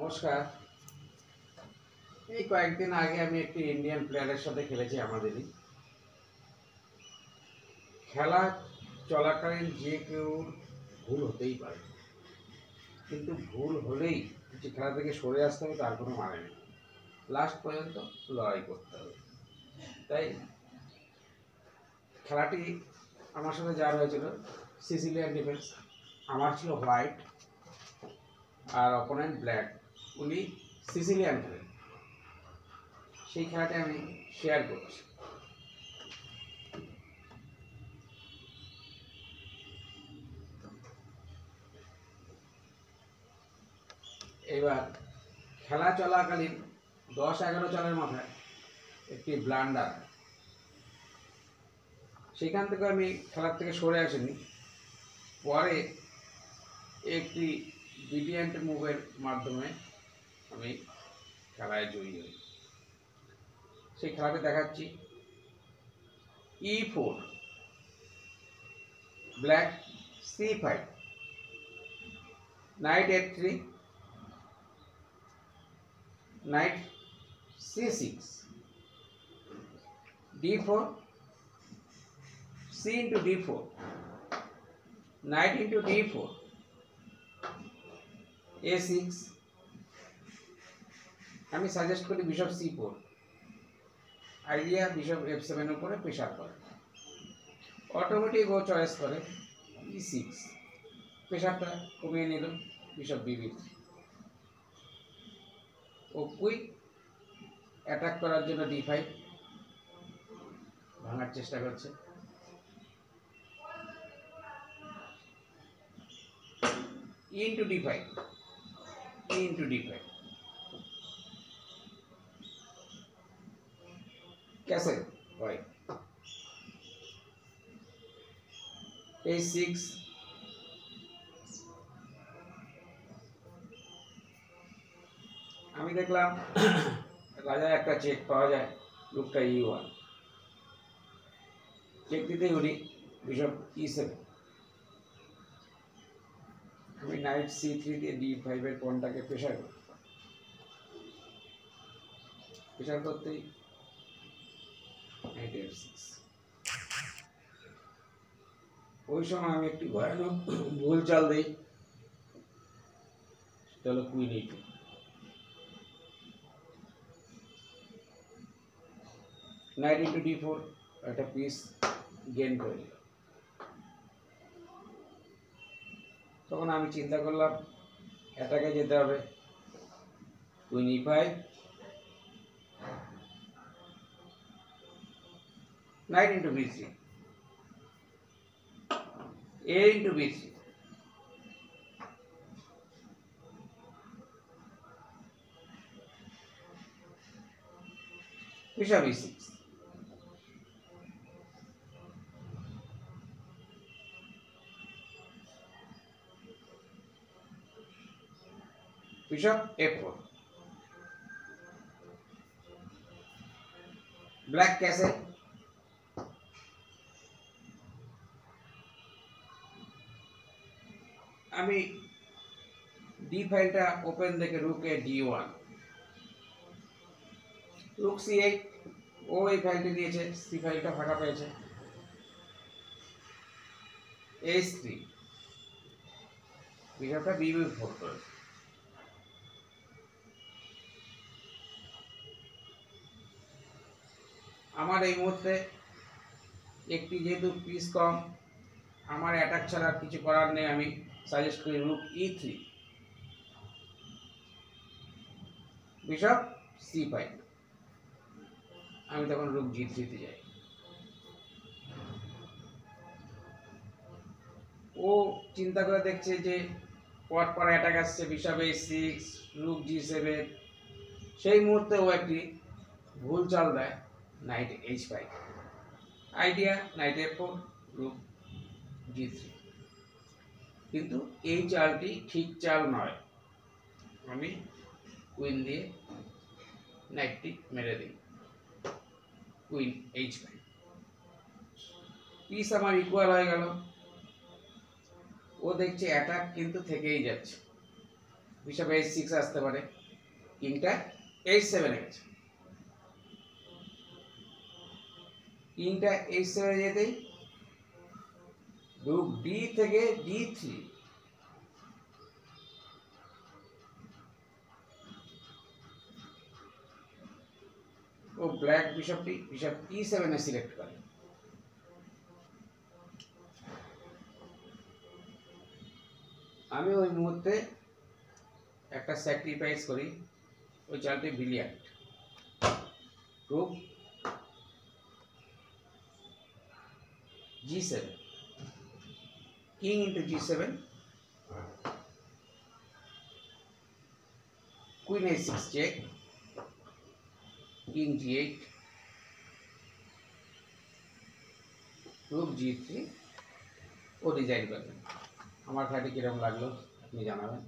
নমস্কার। এই কয়েকদিন আগে আমি একটি ইন্ডিয়ান প্লেয়ারের সাথে খেলেছি। আমাদেরই খেলা চলাকালীন যে কেউ ভুল হতেই পারে, কিন্তু ভুল হলেই যে খেলা থেকে সরে আসতে হবে তার কোনো মানে নেই। লাস্ট পর্যন্ত লড়াই করতে হবে। তাই খেলাটি আমার সাথে যা হয়েছিল সিসিলিয়ান ডিফেন্স, আমার ছিল হোয়াইট আর অপোনেন্ট ব্ল্যাক। উনি সিসিলিয়ান খেলেন। সেই খেলাটি আমি শেয়ার করছি। এবার খেলা চলাকালীন 10-11 চালের মাথায় একটি ব্লান্ডার, সেখান থেকে আমি খেলার থেকে সরে আসিনি। পরে একটি ব্রিলিয়ান্ট মুভের মাধ্যমে আমি খেলায় জয়ী হই। সেই খেলাতে দেখাচ্ছি E4, black C5, night F3, night C6, D4, C into D4, knight into D4, A6। আমি সাজেস্ট করি bishop C4। Idea bishop F7 উপরে প্রেসার করে, অটোমেটিক ও চয়েস করে E6। প্রেসারটা কমিয়ে নিল বিশপ B3। ও কুইক অ্যাটাক করার জন্য D5 ভাঙার চেষ্টা করছে। E into D5, E into D5, castle white, A6, আমি দেখলাম রাজা একটা চেক পাওয়া যায়, রুকটা E1। চেক দিতেই উনি বিশপ E7। আমি নাইট C3 দিয়ে D5 এর পয়েন্টটাকে প্রেসার করতেই নাইট F6। ওই সময় আমি একটি ভয়ানক ভুল চাল দিই, সেটা হলো queen E2। Night into D4, একটা পিস গেইন করে নিল। তখন আমি চিন্তা করলাম অ্যাটাকে যেতে হবে। Queen E5, night into B3, A into B3, bishop E6, bishop F4, black castle. আমি ডি ফাইলটা ওপেন দেখে রুকে D1, রুক C8। ও এই ফাইলটি দিয়েছে, সি ফাইলটা ফাঁকা পেয়েছে। H3, বিশপটা B4 করেছে। আমার এই মুহূর্তে একটি যেহেতু পিস কম, আমার অ্যাটাক ছাড়া কিছু করার নেই। আমি সাজেস্ট করি রুক E3, বিশপ C5। আমি তখন রুক G3 তে যাই। ও চিন্তা করে দেখছে যে পর পর অ্যাটাক আসছে, বিশপ A6, রুক G7। সেই মুহূর্তে ও একটি ভুল চাল দেয়, night H5। Idea night F4, রুক G3। কিন্তু এই চালটি ঠিক চাল নয়। আমি কুইন দিয়ে নাইটটি মেরে দিই, কুইন H5। পিস আমার ইকুয়াল হয়ে গেল। ও দেখছে অ্যাটাক কিন্তু থেকেই যাচ্ছে। বিশপ h6 আসতে পারে, কিংটা h7 এ গেছে, কিংটা h7 এ যেতেই রুক d থেকে d3, ও ব্ল্যাক বিশপ e7 এ সিলেক্ট করে। আমি ওই মুহূর্তে একটা স্যাক্রিফাইস করি, ওই চালটি brilliant, rook g7, king into g7, queen h6 check, king g8, rook g3, ও ডিজাইন করবেন। আমার খেলাটি কিরকম লাগলো আপনি জানাবেন।